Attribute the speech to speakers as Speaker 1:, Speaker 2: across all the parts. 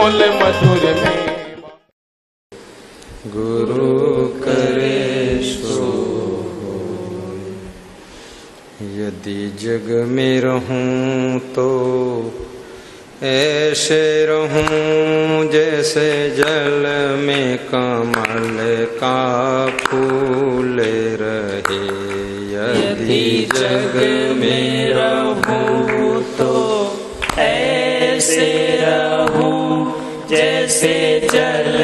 Speaker 1: बोल मधुर में।
Speaker 2: गुरु करे सो यदि जग में रहूं तो ऐसे रहूं जैसे जल में कमल का फूल रहे। यदि जग में रहूं तो ऐसे रहूं जैसे जल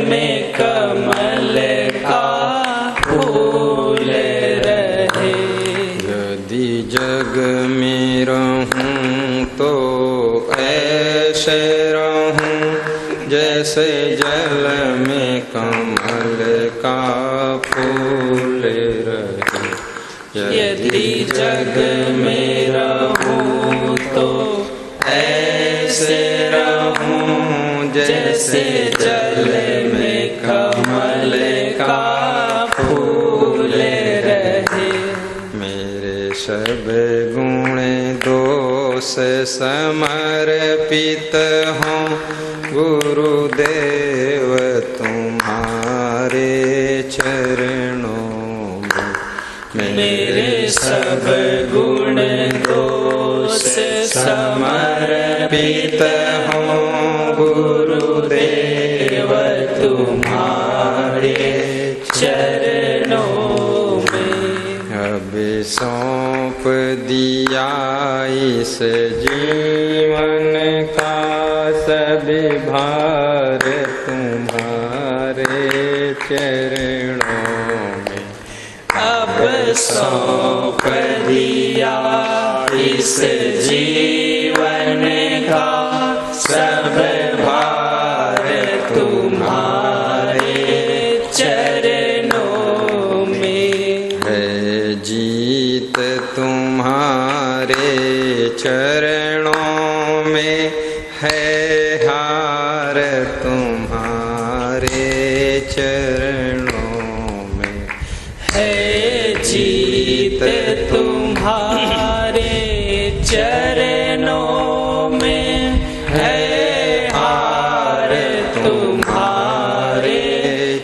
Speaker 2: में कमल का फूल रहे। यदि जग में रहूं तो ऐसे रहूं जैसे जल में कमल का फूल रहे। यदि जग में रहूं तो ऐसे रहूं जैसे जल में कमल का फूल रहे। मेरे सब गुण दोष समर्पित हों गुरुदेव तुम्हारे चरणों में। मेरे सब गुण दोष समर्पित हों गुरुदेव तुम्हारे चरणों में। अब सौंप दिया इस जीवन का सभी भार तुम्हारे चरणों में। अब सौंप दिया इस जीवन का सब भार तुम्हारे चरणों में। है जीत तुम्हारे चरणों में, है हार तुम्हारे चरणों में। है जीत तुम्हारे चरणों में, है हार तुम्हारे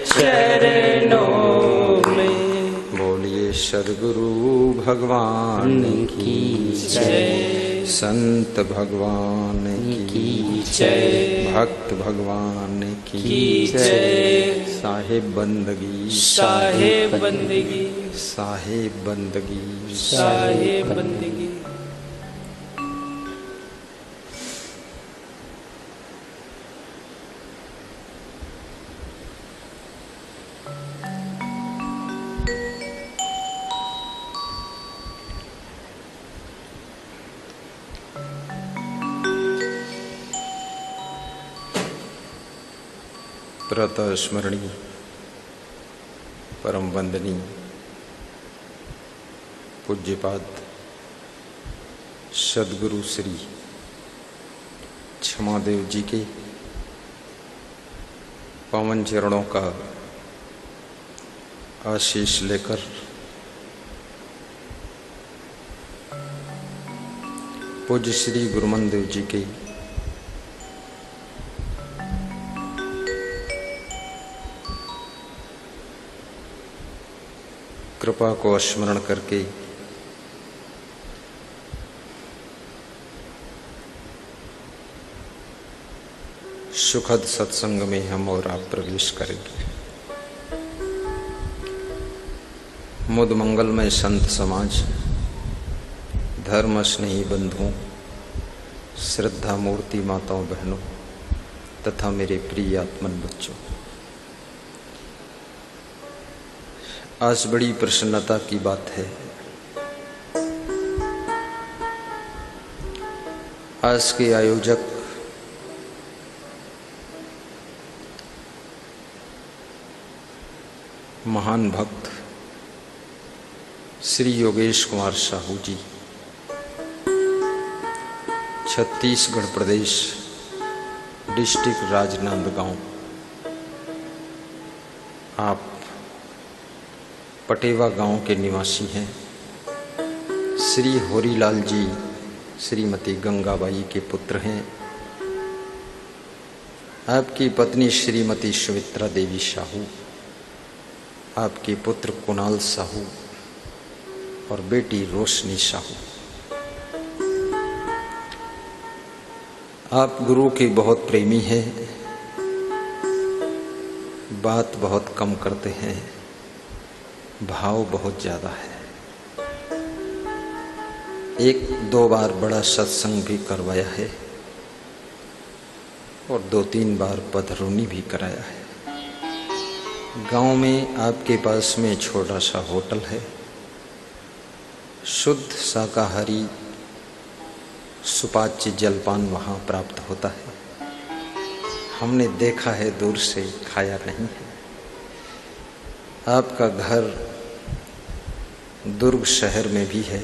Speaker 2: चरणों में। बोलिए सद्गुरु भगवान की जय, संत भगवान की जय, भक्त भगवान की जय। साहिब बंदगी, साहिब बंदगी, साहिब बंदगी, साहिब बंदगी। प्रातः स्मरणीय परम वंदनीय पूज्यपाद सद्गुरु श्री क्षमादेव जी के पावन चरणों का आशीष लेकर पूज्य श्री गुरुमनदेव जी के कृपा को स्मरण करके सुखद सत्संग में हम और आप प्रवेश करेंगे। मुद मंगलमय संत समाज, धर्म स्नेही बंधुओं, श्रद्धा मूर्ति माताओं बहनों तथा मेरे प्रिय आत्मन बच्चों, आज बड़ी प्रसन्नता की बात है। आज के आयोजक महान भक्त श्री योगेश कुमार साहू जी, छत्तीसगढ़ प्रदेश, डिस्ट्रिक्ट राजनांदगांव। आप पटेवा गांव के निवासी हैं। श्री होरीलाल जी श्रीमती गंगाबाई के पुत्र हैं। आपकी पत्नी श्रीमती सुमित्रा देवी साहू, आपके पुत्र कुणाल साहू और बेटी रोशनी साहू। आप गुरु के बहुत प्रेमी हैं, बात बहुत कम करते हैं, भाव बहुत ज़्यादा है। एक दो बार बड़ा सत्संग भी करवाया है और 2-3 बार पधरौनी भी कराया है। गांव में आपके पास में छोटा सा होटल है, शुद्ध शाकाहारी सुपाच्य जलपान वहाँ प्राप्त होता है। हमने देखा है, दूर से खाया नहीं है। आपका घर दुर्ग शहर में भी है।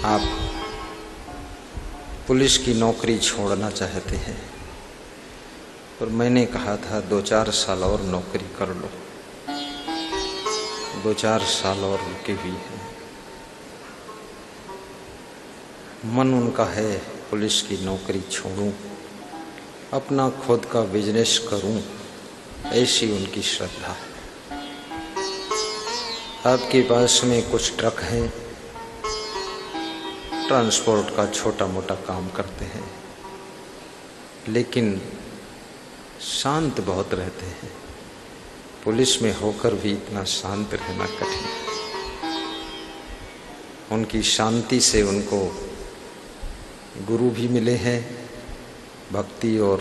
Speaker 2: आप पुलिस की नौकरी छोड़ना चाहते हैं और मैंने कहा था 2-4 साल और नौकरी कर लो। 2-4 साल और रुके भी हैं। मन उनका है पुलिस की नौकरी छोड़ूं, अपना खुद का बिजनेस करूं, ऐसी उनकी श्रद्धा है। आपके पास में कुछ ट्रक हैं, ट्रांसपोर्ट का छोटा मोटा काम करते हैं, लेकिन शांत बहुत रहते हैं। पुलिस में होकर भी इतना शांत रहना कठिन है। उनकी शांति से उनको गुरु भी मिले हैं, भक्ति और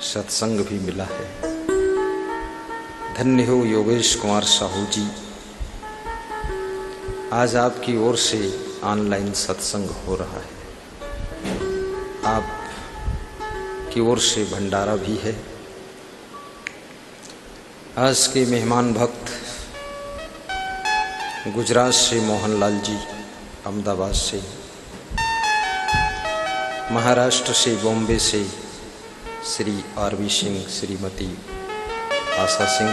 Speaker 2: सत्संग भी मिला है। धन्य हो योगेश कुमार साहू जी, आज आपकी ओर से ऑनलाइन सत्संग हो रहा है। आप की ओर से भंडारा भी है। आज के मेहमान भक्त गुजरात से मोहनलाल जी, अहमदाबाद से, महाराष्ट्र से बॉम्बे से श्री आरवी सिंह, श्रीमती आशा सिंह,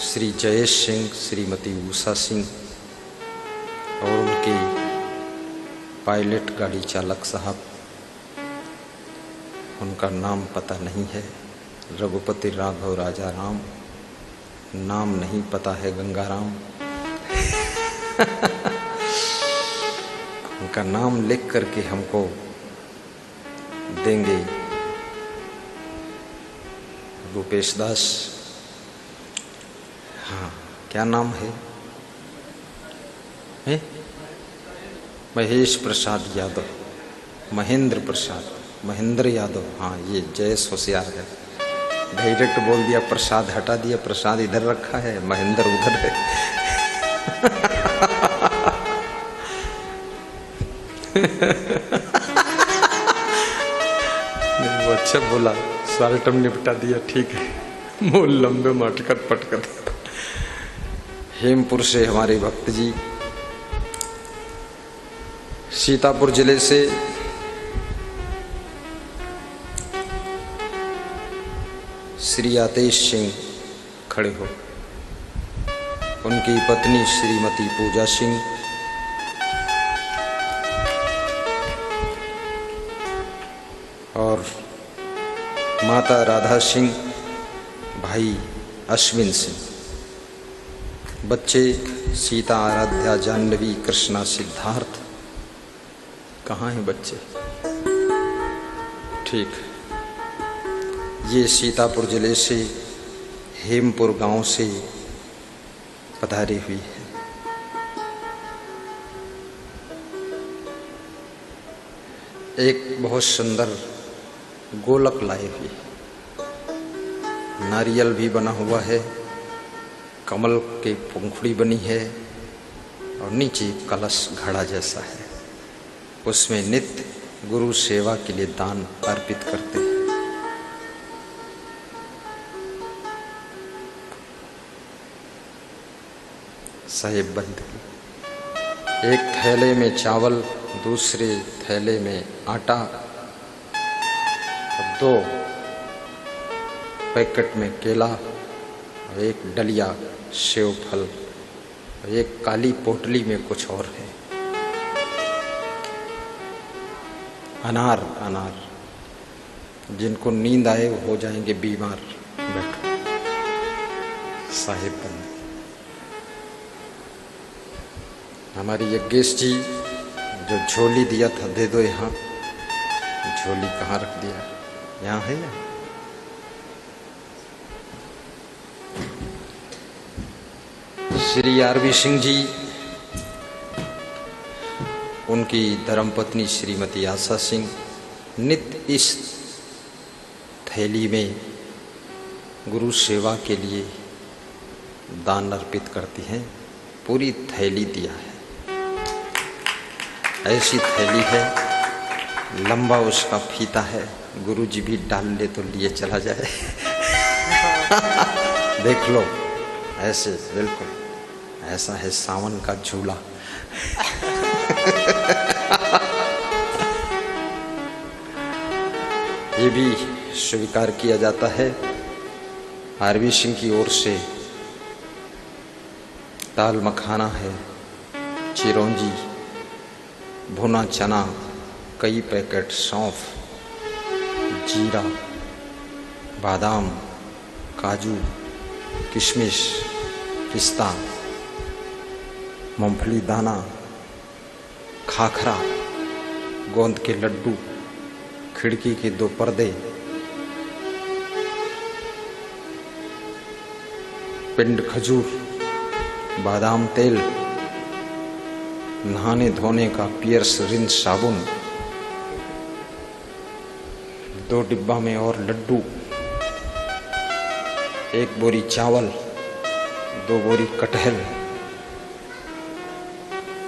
Speaker 2: श्री जयेश सिंह, श्रीमती उषा सिंह और उनके पायलट गाड़ी चालक साहब, उनका नाम पता नहीं है, रघुपति राघव राजा राम, नाम नहीं पता है गंगाराम। उनका नाम लिख करके हमको देंगे रूपेश दास। हाँ, क्या नाम है? महेश प्रसाद यादव, महेंद्र प्रसाद, महेंद्र यादव। हाँ, ये जयेश होशियार है, डायरेक्ट बोल दिया, प्रसाद हटा दिया। प्रसाद इधर रखा है, महेंद्र उधर है। नहीं, वो अच्छा बोला, स्वाल्टम निपटा दिया, ठीक है। मूल लंबे में अटकत पटकत। हेमपुर से हमारे भक्त जी, सीतापुर जिले से श्री आतेश सिंह खड़े हो, उनकी पत्नी श्रीमती पूजा सिंह, और माता राधा सिंह, भाई अश्विन सिंह, बच्चे सीता, आराध्या, जाह्नवी, कृष्णा, सिद्धार्थ। कहाँ हैं बच्चे? ठीक, ये सीतापुर जिले से हेमपुर गांव से पधारी हुई है। एक बहुत सुंदर गोलक लाए हुई, नारियल भी बना हुआ है, कमल की पंखुड़ी बनी है और नीचे कलश घड़ा जैसा है। उसमें नित्य गुरु सेवा के लिए दान अर्पित करते हैं। साहिब बंद, एक थैले में चावल, दूसरे थैले में आटा, और 2 पैकेट में केला और एक डलिया सेव फल और एक काली पोटली में कुछ और है। अनार अनार, जिनको नींद आए वो हो जाएंगे बीमार। बैठो साहिब बंद। हमारी यज्ञेश जी जो झोली दिया था दे दो यहाँ। झोली कहाँ रख दिया? यहाँ है या? श्री आरवी सिंह जी, उनकी धर्मपत्नी श्रीमती आशा सिंह नित्य इस थैली में गुरु सेवा के लिए दान अर्पित करती हैं। पूरी थैली दिया है, ऐसी थैली है, लंबा उसका फीता है। गुरु जी भी डाल ले तो लिए चला जाए। देख लो, ऐसे बिल्कुल ऐसा है सावन का झूला। ये भी स्वीकार किया जाता है। आरवी सिंह की ओर से दाल मखाना है, चिरौंजी, भुना चना, कई पैकेट सौंफ, जीरा, बादाम, काजू, किशमिश, पिस्ता, मूंगफली दाना, खाखरा, गोंद के लड्डू, खिड़की के 2 पर्दे, पिंड खजूर, बादाम तेल, नहाने धोने का पियर्स रिंस साबुन, 2 डिब्बा में और लड्डू, 1 बोरी चावल, 2 बोरी कटहल।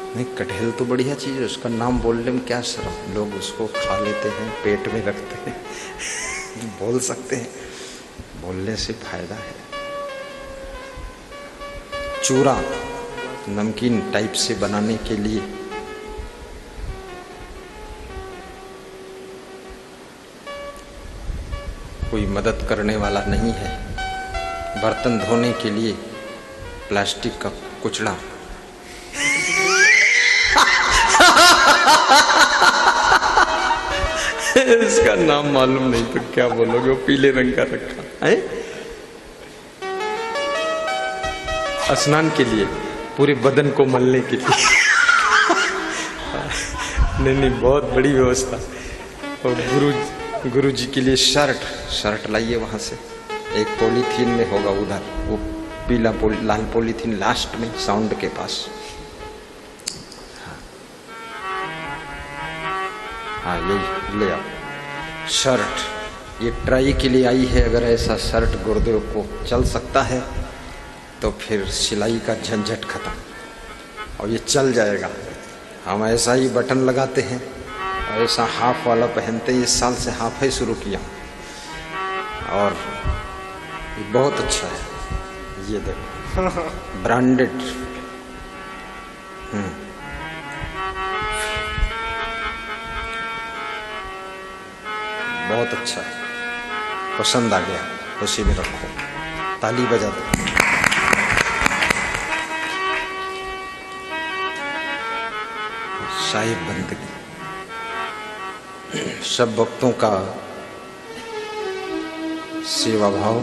Speaker 2: नहीं, कटहल तो बढ़िया चीज है, उसका नाम बोलने में क्या शर्म, लोग उसको खा लेते हैं, पेट में रखते हैं। बोल सकते हैं, बोलने से फायदा है। चूरा, नमकीन टाइप से बनाने के लिए, कोई मदद करने वाला नहीं है। बर्तन धोने के लिए प्लास्टिक का कुचड़ा। इसका नाम मालूम नहीं तो क्या बोलोगे, वो पीले रंग का रखा है। स्नान के लिए, पूरे बदन को मलने के लिए। नहीं, बहुत बड़ी व्यवस्था। और गुरु जी के लिए शर्ट लाइए वहां से। एक पॉलीथीन में होगा उधर, वो पीला लाल पॉलीथीन लास्ट में साउंड के पास। हाँ, यही ले आओ शर्ट। ये ट्राई के लिए आई है। अगर ऐसा शर्ट गुरुदेव को चल सकता है तो फिर सिलाई का झंझट खत्म, और ये चल जाएगा। हम ऐसा ही बटन लगाते हैं और ऐसा हाफ वाला पहनते हैं। इस साल से हाफ ही शुरू किया और ये बहुत अच्छा है। ये देखो, ब्रांडेड। बहुत अच्छा है, पसंद आ गया। उसी में रखो, ताली बजा दो। साहिब बंदगी सब भक्तों का सेवा भाव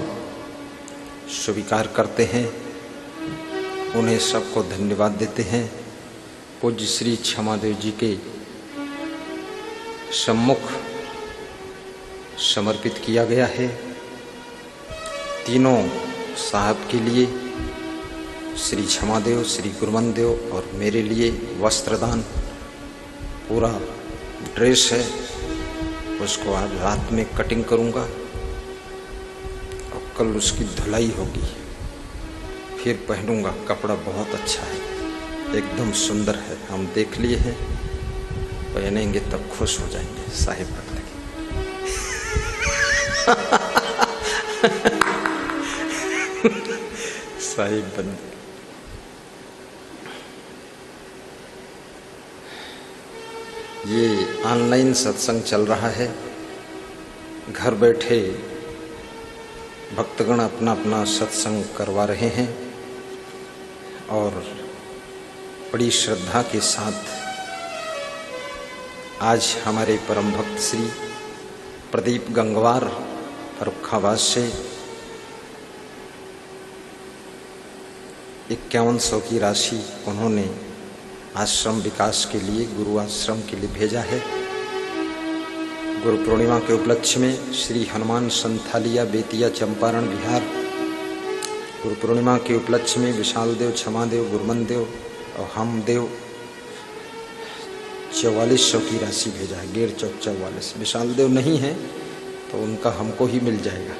Speaker 2: स्वीकार करते हैं, उन्हें सबको धन्यवाद देते हैं। पूज्य श्री क्षमादेव जी के सम्मुख समर्पित किया गया है। तीनों साहब के लिए, श्री क्षमादेव, श्री गुरुमनदेव और मेरे लिए वस्त्रदान, पूरा ड्रेस है, उसको आज रात में कटिंग करूंगा और कल उसकी धुलाई होगी, फिर पहनूंगा। कपड़ा बहुत अच्छा है, एकदम सुंदर है। हम देख लिए हैं, पहनेंगे तब खुश हो जाएंगे। साहिब बंदगी। साहिब बंदगी। ये ऑनलाइन सत्संग चल रहा है। घर बैठे भक्तगण अपना अपना सत्संग करवा रहे हैं और बड़ी श्रद्धा के साथ आज हमारे परम भक्त श्री प्रदीप गंगवार फर्रुखाबाद से 5100 की राशि उन्होंने आश्रम विकास के लिए, गुरु आश्रम के लिए भेजा है। गुरु पूर्णिमा के उपलक्ष्य में श्री हनुमान संथालिया बेतिया चंपारण बिहार गुरु पूर्णिमा के उपलक्ष्य में विशाल देव, क्षमा देव, गुरुमन देव और हम देव 4400 की राशि भेजा है। गेर चौक 44। विशाल देव नहीं है तो उनका हमको ही मिल जाएगा।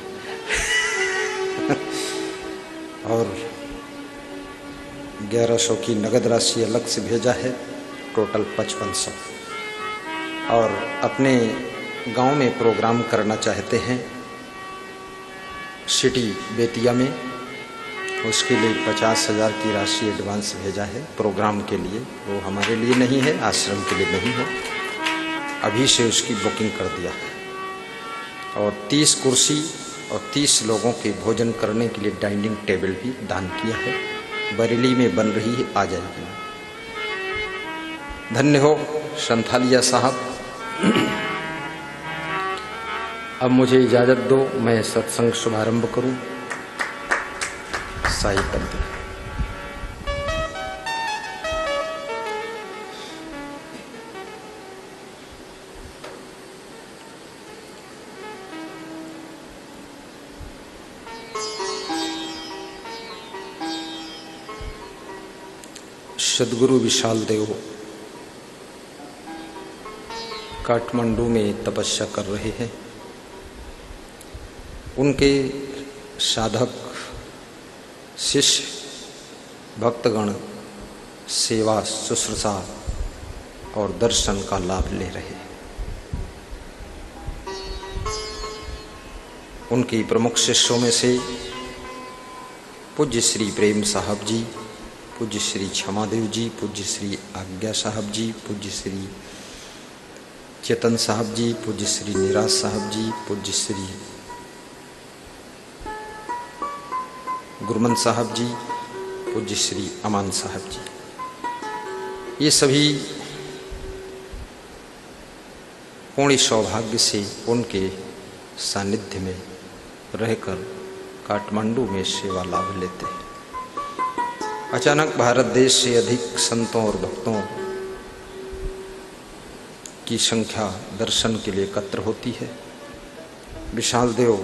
Speaker 2: और 1100 की नगद राशि अलग से भेजा है, टोटल 5500। और अपने गांव में प्रोग्राम करना चाहते हैं सिटी बेतिया में, उसके लिए 50,000 की राशि एडवांस भेजा है प्रोग्राम के लिए। वो हमारे लिए नहीं है, आश्रम के लिए नहीं है, अभी से उसकी बुकिंग कर दिया है। और 30 कुर्सी और 30 लोगों के भोजन करने के लिए डाइनिंग टेबल भी दान किया है। बरेली में बन रही है, आ जाएगी। धन्य हो संथालिया साहब। अब मुझे इजाजत दो, मैं सत्संग शुभारंभ करूं। साई पंथ सद्गुरु विशाल देव काठमांडू में तपस्या कर रहे हैं। उनके साधक शिष्य भक्तगण सेवा, शुश्रूषा और दर्शन का लाभ ले रहे हैं। उनके प्रमुख शिष्यों में से पूज्य श्री प्रेम साहब जी, पूज्य श्री क्षमादेव जी, पूज्य श्री आज्ञा साहब जी, पूज्य श्री चेतन साहब जी, पूज्य श्री निराज साहब जी, पूज्य श्री गुरुमन साहब जी, पूज्य श्री अमान साहब जी, ये सभी पूर्ण सौभाग्य से उनके सानिध्य में रहकर काठमांडू में सेवा लाभ लेते हैं। अचानक भारत देश से अधिक संतों और भक्तों की संख्या दर्शन के लिए एकत्र होती है। विशाल देव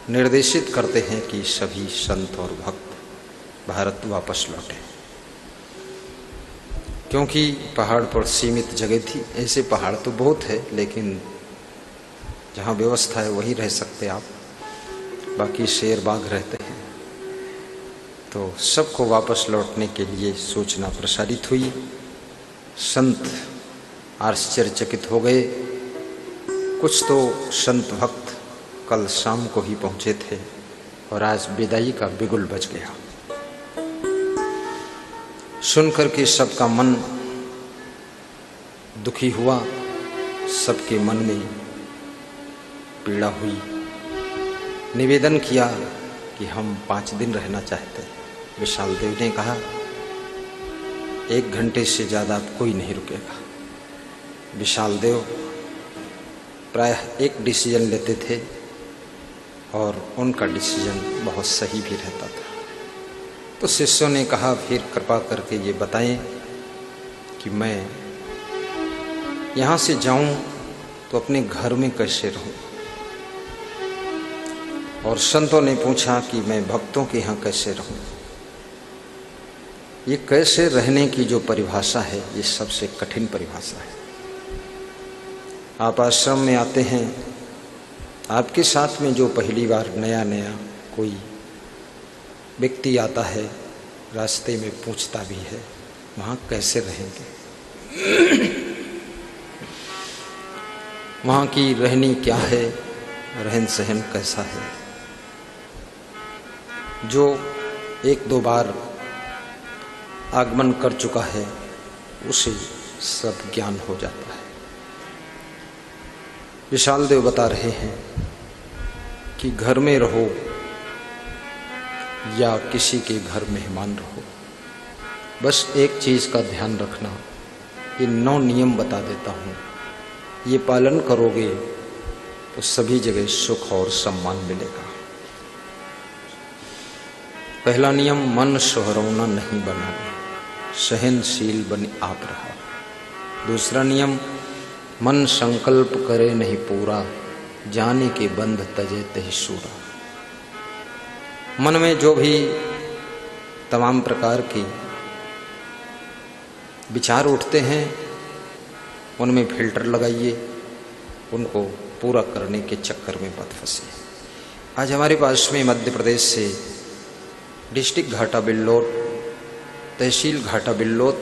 Speaker 2: निर्देशित करते हैं कि सभी संत और भक्त भारत वापस लौटे, क्योंकि पहाड़ पर सीमित जगह थी। ऐसे पहाड़ तो बहुत है, लेकिन जहाँ व्यवस्था है वहीं रह सकते आप, बाकी शेर बाघ रहते हैं। तो सबको वापस लौटने के लिए सूचना प्रसारित हुई। संत आश्चर्यचकित हो गए। कुछ तो संत भक्त कल शाम को ही पहुंचे थे और आज विदाई का बिगुल बज गया। सुनकर के सबका मन दुखी हुआ, सबके मन में पीड़ा हुई। निवेदन किया कि हम 5 दिन रहना चाहते हैं। विशाल देव ने कहा 1 घंटे से ज़्यादा कोई नहीं रुकेगा। विशाल देव प्रायः एक डिसीजन लेते थे और उनका डिसीजन बहुत सही भी रहता था। तो शिष्यों ने कहा फिर कृपा करके ये बताएं कि मैं यहाँ से जाऊं तो अपने घर में कैसे रहूं। और संतों ने पूछा कि मैं भक्तों के यहाँ कैसे रहूं। ये कैसे रहने की जो परिभाषा है, ये सबसे कठिन परिभाषा है। आप आश्रम में आते हैं, आपके साथ में जो पहली बार नया नया कोई व्यक्ति आता है, रास्ते में पूछता भी है वहाँ कैसे रहेंगे, वहाँ की रहनी क्या है, रहन सहन कैसा है। जो 1-2 बार आगमन कर चुका है उसे सब ज्ञान हो जाता है। विशाल देव बता रहे हैं कि घर में रहो या किसी के घर मेहमान रहो, बस एक चीज़ का ध्यान रखना ये 9 नियम बता देता हूँ, ये पालन करोगे तो सभी जगह सुख और सम्मान मिलेगा। पहला नियम, मन सोहरौना नहीं बनाना, सहनशील बन आप रहा। दूसरा नियम, मन संकल्प करे नहीं पूरा, जाने के बंध तजे तहि सूरा। मन में जो भी तमाम प्रकार के विचार उठते हैं उनमें फिल्टर लगाइए, उनको पूरा करने के चक्कर में मत फंसे। आज हमारे पास में मध्य प्रदेश से डिस्ट्रिक्ट घाटा बिल्लौद, तहसील घाटा बिल्लौद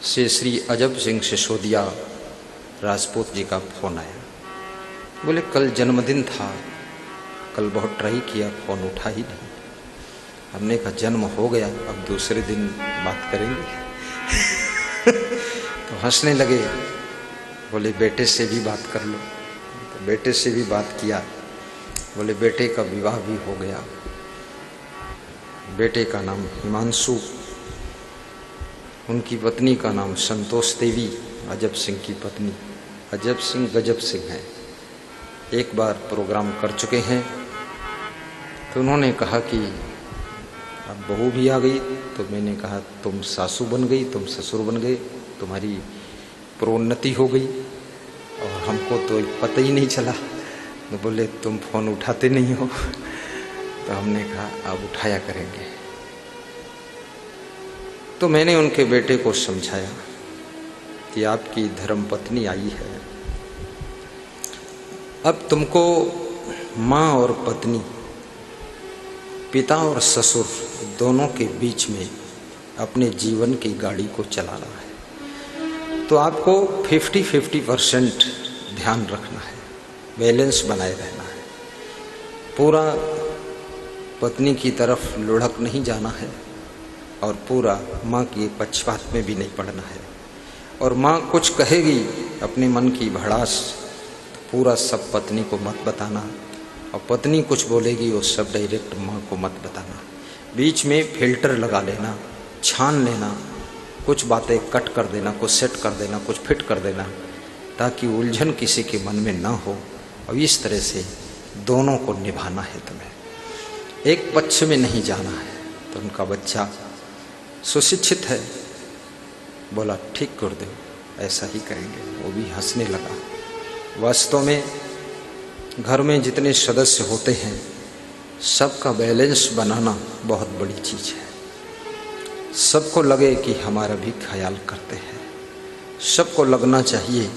Speaker 2: से श्री अजब सिंह सिसोदिया राजपूत जी का फोन आया। बोले कल जन्मदिन था, कल बहुत ट्राई किया, फोन उठा ही नहीं। हमने कहा जन्म हो गया, अब दूसरे दिन बात करेंगे। तो हंसने लगे, बोले बेटे से भी बात कर लो। तो बेटे से भी बात किया, बोले बेटे का विवाह भी हो गया। बेटे का नाम हिमांशु, उनकी पत्नी का नाम संतोष देवी, अजब सिंह की पत्नी। अजब सिंह गजब सिंह है, एक बार प्रोग्राम कर चुके हैं। तो उन्होंने कहा कि अब बहू भी आ गई। तो मैंने कहा तुम सासू बन गई, तुम ससुर बन गए, तुम्हारी प्रोन्नति हो गई और हमको तो पता ही नहीं चला। तो बोले तुम फोन उठाते नहीं हो। तो हमने कहा अब उठाया करेंगे। तो मैंने उनके बेटे को समझाया कि आपकी धर्मपत्नी आई है, अब तुमको माँ और पत्नी, पिता और ससुर दोनों के बीच में अपने जीवन की गाड़ी को चलाना है। तो आपको 50-50% ध्यान रखना है, बैलेंस बनाए रहना है। पूरा पत्नी की तरफ लुढ़क नहीं जाना है और पूरा माँ के पक्षपात में भी नहीं पड़ना है। और माँ कुछ कहेगी अपने मन की भड़ास, पूरा सब पत्नी को मत बताना, और पत्नी कुछ बोलेगी वो सब डायरेक्ट माँ को मत बताना। बीच में फिल्टर लगा लेना, छान लेना, कुछ बातें कट कर देना, कुछ सेट कर देना, कुछ फिट कर देना, ताकि उलझन किसी के मन में ना हो। और इस तरह से दोनों को निभाना है तुम्हें, एक पक्ष में नहीं जाना है। तो उनका बच्चा सुशिक्षित है, बोला ठीक कर दो, ऐसा ही करेंगे। वो भी हंसने लगा। वास्तव में घर में जितने सदस्य होते हैं सबका बैलेंस बनाना बहुत बड़ी चीज़ है। सबको लगे कि हमारा भी ख्याल करते हैं, सबको लगना चाहिए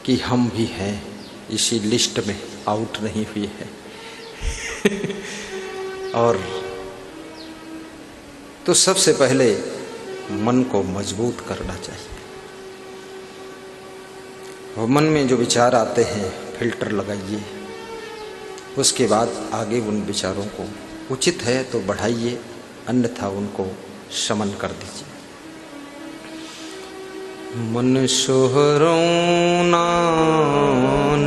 Speaker 2: कि हम भी हैं, इसी लिस्ट में आउट नहीं हुए हैं। और तो सबसे पहले मन को मजबूत करना चाहिए। और मन में जो विचार आते हैं फिल्टर लगाइए, उसके बाद आगे उन विचारों को उचित है तो बढ़ाइए, अन्यथा उनको शमन कर दीजिए। मन सोहरौना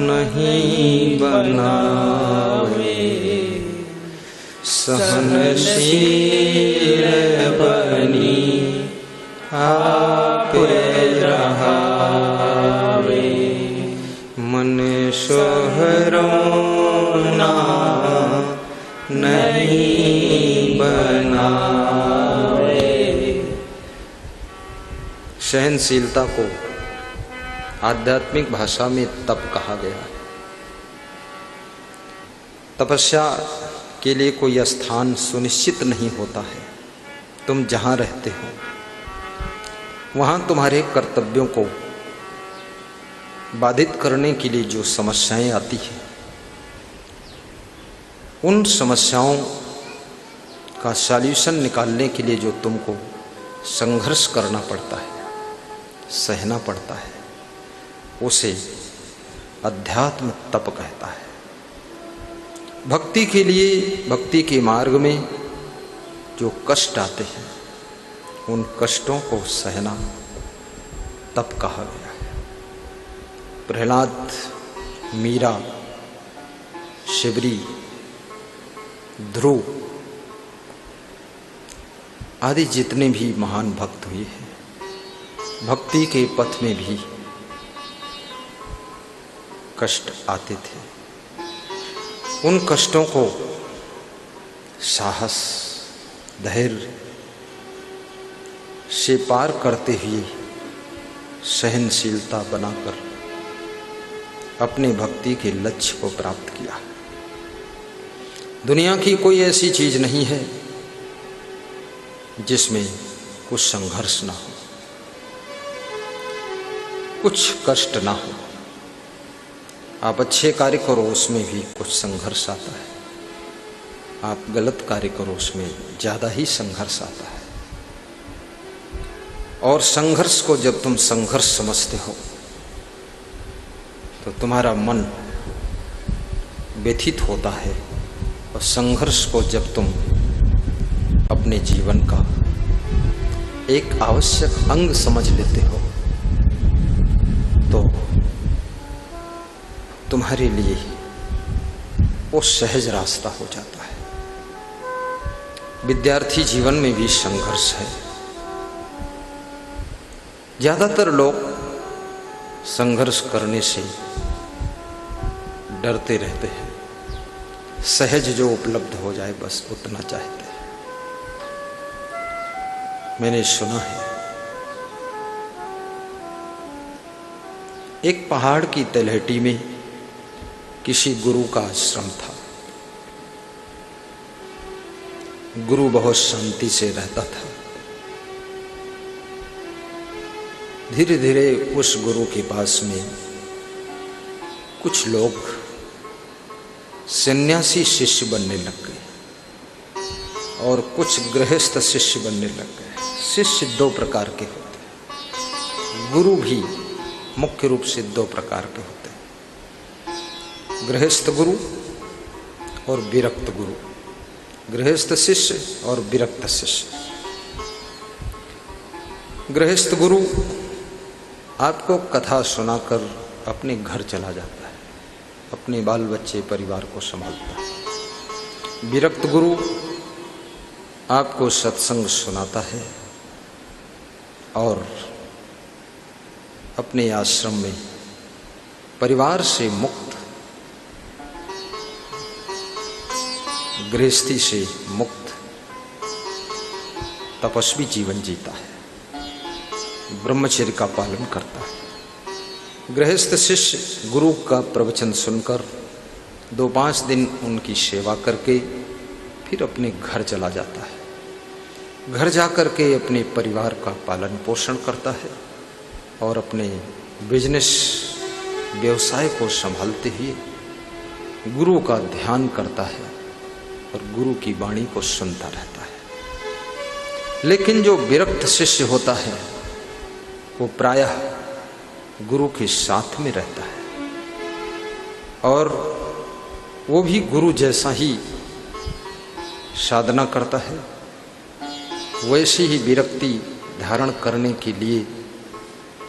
Speaker 2: नहीं बनावे, सहनशील बनी आप रहावे। मन सोहरौना नहीं बनावे। सहनशीलता को आध्यात्मिक भाषा में तप कहा गया है। तपस्या के लिए कोई स्थान सुनिश्चित नहीं होता है। तुम जहाँ रहते हो वहाँ तुम्हारे कर्तव्यों को बाधित करने के लिए जो समस्याएं आती हैं, उन समस्याओं का सॉल्यूशन निकालने के लिए जो तुमको संघर्ष करना पड़ता है, सहना पड़ता है, उसे अध्यात्म तप कहता है। भक्ति के लिए, भक्ति के मार्ग में जो कष्ट आते हैं, उन कष्टों को सहना तप कहा गया है। प्रहलाद, मीरा, शिबरी, ध्रुव आदि जितने भी महान भक्त हुए हैं, भक्ति के पथ में भी कष्ट आते थे। उन कष्टों को साहस, धैर्य से पार करते हुए सहनशीलता बनाकर अपने भक्ति के लक्ष्य को प्राप्त किया। दुनिया की कोई ऐसी चीज नहीं है जिसमें कुछ संघर्ष ना हो, कुछ कष्ट ना हो। आप अच्छे कार्य करो उसमें भी कुछ संघर्ष आता है, आप गलत कार्य करो उसमें ज्यादा ही संघर्ष आता है। और संघर्ष को जब तुम संघर्ष समझते हो तो तुम्हारा मन व्यथित होता है, और संघर्ष को जब तुम अपने जीवन का एक आवश्यक अंग समझ लेते हो तो तुम्हारे लिए वो सहज रास्ता हो जाता है। विद्यार्थी जीवन में भी संघर्ष है। ज्यादातर लोग संघर्ष करने से डरते रहते हैं, सहज जो उपलब्ध हो जाए बस उतना चाहते हैं। मैंने सुना है एक पहाड़ की तलहटी में किसी गुरु का आश्रम था। गुरु बहुत शांति से रहता था। धीरे धीरे उस गुरु के पास में कुछ लोग सन्यासी शिष्य बनने लग गए और कुछ गृहस्थ शिष्य बनने लग गए। शिष्य दो प्रकार के होते हैं, गुरु भी मुख्य रूप से दो प्रकार के होते हैं, गृहस्थ गुरु और विरक्त गुरु। गृहस्थ शिष्य और विरक्त शिष्य। गृहस्थ गुरु आपको कथा सुनाकर अपने घर चला जाता है, अपने बाल बच्चे परिवार को संभालता है। विरक्त गुरु आपको सत्संग सुनाता है और अपने आश्रम में परिवार से मुक्त, गृहस्थी से मुक्त तपस्वी जीवन जीता है, ब्रह्मचर्य का पालन करता है। गृहस्थ शिष्य गुरु का प्रवचन सुनकर 2-5 दिन उनकी सेवा करके फिर अपने घर चला जाता है। घर जाकर के अपने परिवार का पालन पोषण करता है और अपने बिजनेस व्यवसाय को संभालते हुए गुरु का ध्यान करता है और गुरु की वाणी को सुनता रहता है। लेकिन जो विरक्त शिष्य होता है वो प्रायः गुरु के साथ में रहता है और वो भी गुरु जैसा ही साधना करता है, वैसे ही विरक्ति धारण करने के लिए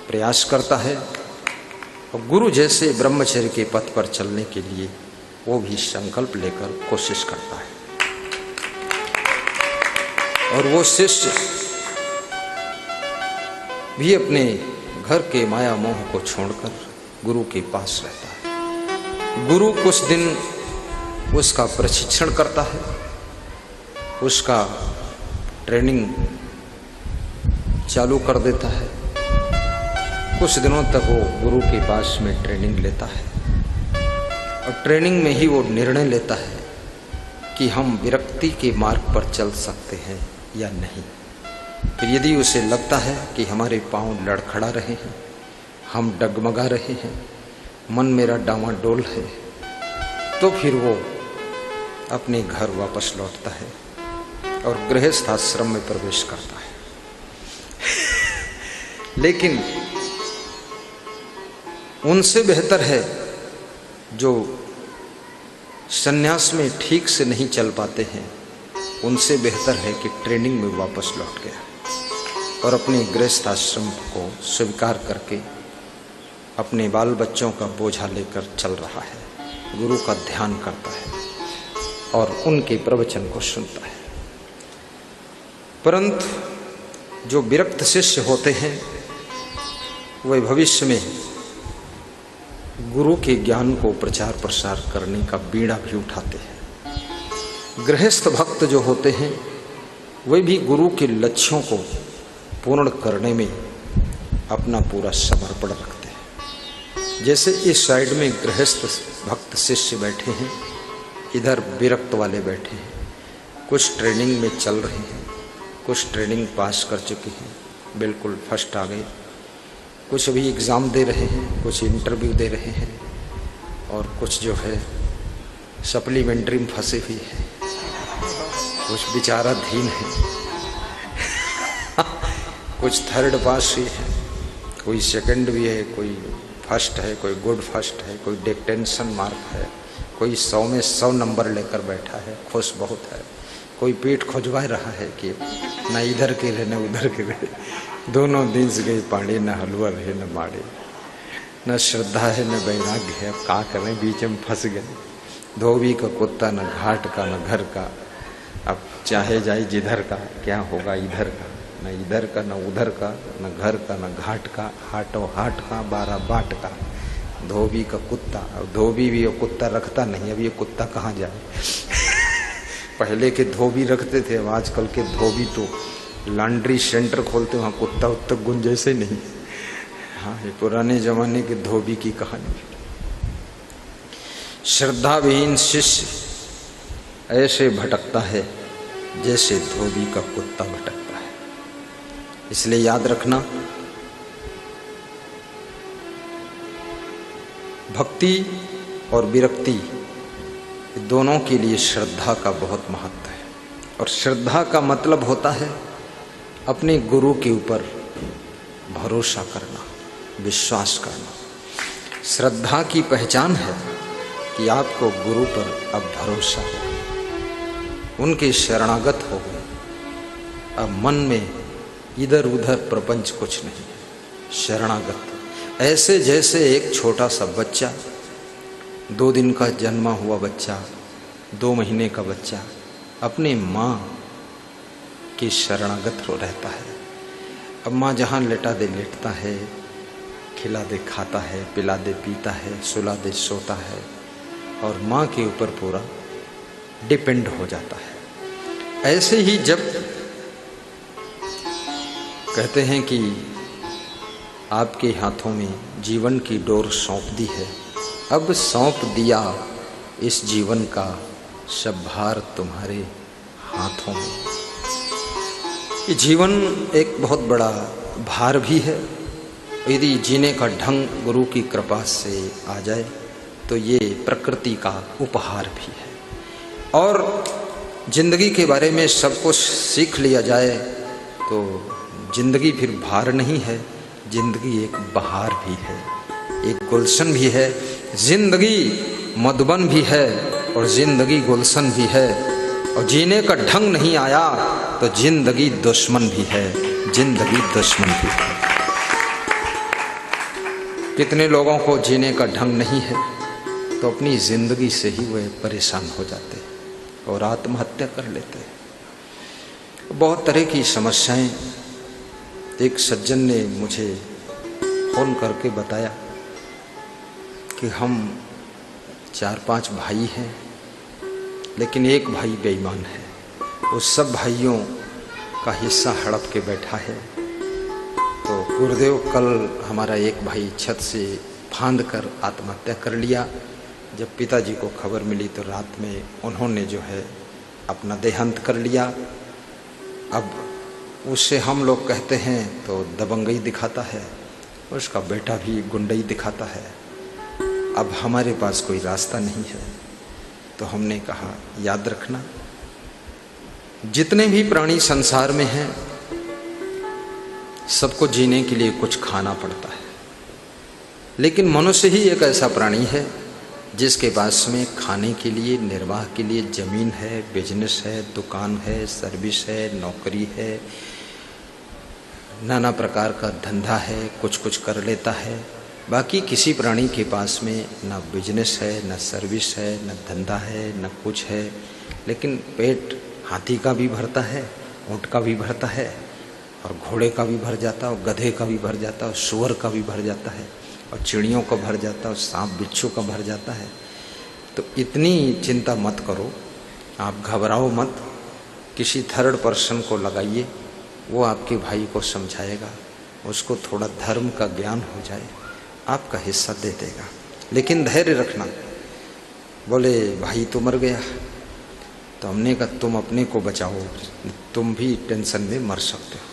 Speaker 2: प्रयास करता है और गुरु जैसे ब्रह्मचर्य के पथ पर चलने के लिए वो भी संकल्प लेकर कोशिश करता है। और वो शिष्य भी अपने घर के माया मोह को छोड़कर गुरु के पास रहता है। गुरु कुछ दिन उसका प्रशिक्षण करता है, उसका ट्रेनिंग चालू कर देता है। कुछ दिनों तक वो गुरु के पास में ट्रेनिंग लेता है और ट्रेनिंग में ही वो निर्णय लेता है कि हम विरक्ति के मार्ग पर चल सकते हैं या नहीं। फिर यदि उसे लगता है कि हमारे पांव लड़खड़ा रहे हैं, हम डगमगा रहे हैं, मन मेरा डामाडोल है, तो फिर वो अपने घर वापस लौटता है और गृहस्थ आश्रम में प्रवेश करता है। लेकिन उनसे बेहतर है जो सन्यास में ठीक से नहीं चल पाते हैं, उनसे बेहतर है कि ट्रेनिंग में वापस लौट गया और अपने गृहस्थ आश्रम को स्वीकार करके अपने बाल बच्चों का बोझा लेकर चल रहा है, गुरु का ध्यान करता है और उनके प्रवचन को सुनता है। परंतु जो विरक्त शिष्य होते हैं वे भविष्य में गुरु के ज्ञान को प्रचार प्रसार करने का बीड़ा भी उठाते हैं। गृहस्थ भक्त जो होते हैं वे भी गुरु के लक्ष्यों को पूर्ण करने में अपना पूरा समर्पण रखते हैं। जैसे इस साइड में गृहस्थ भक्त शिष्य बैठे हैं, इधर विरक्त वाले बैठे हैं, कुछ ट्रेनिंग में चल रहे हैं, कुछ ट्रेनिंग पास कर चुके हैं, बिल्कुल फर्स्ट आ गए, कुछ अभी एग्ज़ाम दे रहे हैं, कुछ इंटरव्यू दे रहे हैं, और कुछ जो है सप्लीमेंट्री में फंसे हुए हैं, कुछ विचाराधीन है, कुछ थर्ड पास भी है, कोई सेकंड भी है, कोई फर्स्ट है, कोई गुड फर्स्ट है, कोई डिटेंशन मार्क है, कोई 100 में 100 नंबर लेकर बैठा है, खुश बहुत है, कोई पेट खुजवा रहा है कि न इधर के रहे न उधर के रहे, दोनों दिन से गई पानी, न हलवा रहे न माड़े, न श्रद्धा है न वैराग्य है, अब क्या करें, बीच में फंस गए। धोबी का कुत्ता न घाट का न घर का, अब चाहे जाए जिधर का, क्या होगा इधर का, न इधर का न उधर का, न घर का न घाट का, हाटो हाट का 12 बाट का, धोबी का कुत्ता। अब धोबी भी और कुत्ता रखता नहीं, अब ये कुत्ता कहाँ जाए। पहले के धोबी रखते थे, अब आजकल के धोबी तो लॉन्ड्री सेंटर खोलते, वहाँ कुत्ता उत्ता गुंजाइश नहीं। हाँ, ये पुराने जमाने के धोबी की कहानी। श्रद्धाविहीन शिष्य ऐसे भटकता है जैसे धोबी का कुत्ता भटकता है। इसलिए याद रखना, भक्ति और विरक्ति दोनों के लिए श्रद्धा का बहुत महत्व है। और श्रद्धा का मतलब होता है अपने गुरु के ऊपर भरोसा करना, विश्वास करना। श्रद्धा की पहचान है कि आपको गुरु पर अब भरोसा हो, उनके शरणागत हो गए, अब मन में इधर उधर प्रपंच कुछ नहीं है, शरणागत। ऐसे जैसे एक छोटा सा बच्चा, 2 दिन का जन्मा हुआ बच्चा, 2 महीने का बच्चा अपने माँ की शरणागत हो रहता है। अब माँ जहाँ लेटा दे लेटता है, खिला दे खाता है, पिला दे पीता है, सुला दे सोता है, और माँ के ऊपर पूरा डिपेंड हो जाता है। ऐसे ही जब कहते हैं कि आपके हाथों में जीवन की डोर सौंप दी है, अब सौंप दिया इस जीवन का सब भार तुम्हारे हाथों में। ये जीवन एक बहुत बड़ा भार भी है। यदि जीने का ढंग गुरु की कृपा से आ जाए तो ये प्रकृति का उपहार भी है। और जिंदगी के बारे में सब कुछ सीख लिया जाए तो जिंदगी फिर भार नहीं है, जिंदगी एक बहार भी है, एक गुलशन भी है। जिंदगी मधुबन भी है और जिंदगी गुलशन भी है। और जीने का ढंग नहीं आया तो जिंदगी दुश्मन भी है, जिंदगी दुश्मन भी है। कितने लोगों को जीने का ढंग नहीं है तो अपनी जिंदगी से ही वे परेशान हो जाते और आत्महत्या कर लेते हैं। बहुत तरह की समस्याएं। एक सज्जन ने मुझे फोन करके बताया कि हम 4-5 भाई हैं, लेकिन एक भाई बेईमान है, वो सब भाइयों का हिस्सा हड़प के बैठा है। तो गुरुदेव, कल हमारा एक भाई छत से फांद कर आत्महत्या कर लिया। जब पिताजी को खबर मिली तो रात में उन्होंने जो है अपना देहांत कर लिया। अब उससे हम लोग कहते हैं तो दबंगई दिखाता है, उसका बेटा भी गुंडई दिखाता है। अब हमारे पास कोई रास्ता नहीं है, तो हमने कहा याद रखना, जितने भी प्राणी संसार में हैं सबको जीने के लिए कुछ खाना पड़ता है, लेकिन मनुष्य ही एक ऐसा प्राणी है जिसके पास में खाने के लिए, निर्वाह के लिए जमीन है, बिजनेस है, दुकान है, सर्विस है, नौकरी है, नाना प्रकार का धंधा है, कुछ कुछ कर लेता है। बाकी किसी प्राणी के पास में ना बिजनेस है, ना सर्विस है, ना धंधा है, ना कुछ है, लेकिन पेट हाथी का भी भरता है, ऊँट का भी भरता है, और घोड़े का भी भर जाता है, और गधे का भी भर जाता है, और सूअर का भी भर जाता है, और चिड़ियों का भर जाता है, और सांप बिच्छू का भर जाता है। तो इतनी चिंता मत करो, आप घबराओ मत, किसी थर्ड पर्सन को लगाइए, वो आपके भाई को समझाएगा, उसको थोड़ा धर्म का ज्ञान हो जाए, आपका हिस्सा दे देगा। लेकिन धैर्य रखना। बोले भाई तो मर गया, तो हमने कहा तुम अपने को बचाओ, तुम भी टेंशन में मर सकते हो।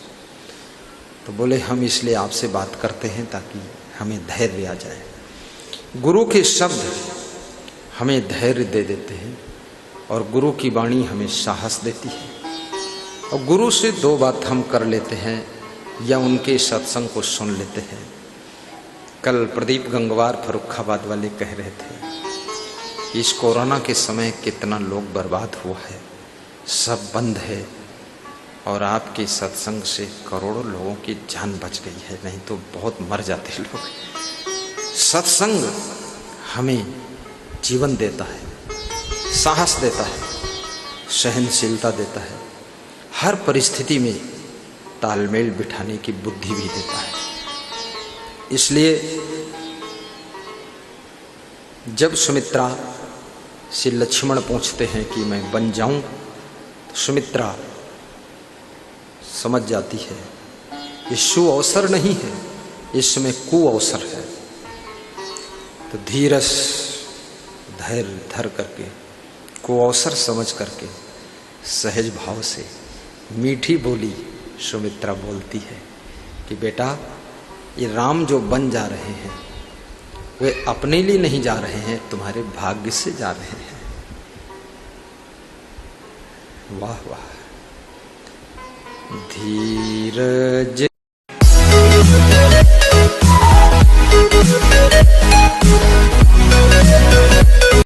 Speaker 2: तो बोले हम इसलिए आपसे बात करते हैं ताकि हमें धैर्य आ जाए। गुरु के शब्द हमें धैर्य दे देते हैं, और गुरु की वाणी हमें साहस देती है। और गुरु से दो बात हम कर लेते हैं, या उनके सत्संग को सुन लेते हैं। कल प्रदीप गंगवार फर्रुखाबाद वाले कह रहे थे, इस कोरोना के समय कितना लोग बर्बाद हुआ है, सब बंद है, और आपके सत्संग से करोड़ों लोगों की जान बच गई है, नहीं तो बहुत मर जाते लोग। सत्संग हमें जीवन देता है, साहस देता है, सहनशीलता देता है, हर परिस्थिति में तालमेल बिठाने की बुद्धि भी देता है। इसलिए जब सुमित्रा से लक्ष्मण पूछते हैं कि मैं बन जाऊं, तो सुमित्रा समझ जाती है ये शु अवसर नहीं है, इसमें कु अवसर है। तो धीरज धैर्य धर करके, को अवसर समझ करके, सहज भाव से मीठी बोली सुमित्रा बोलती है कि बेटा, ये राम जो बन जा रहे हैं वे अपने लिए नहीं जा रहे हैं, तुम्हारे भाग्य से जा रहे हैं। वाह वाह। धीरज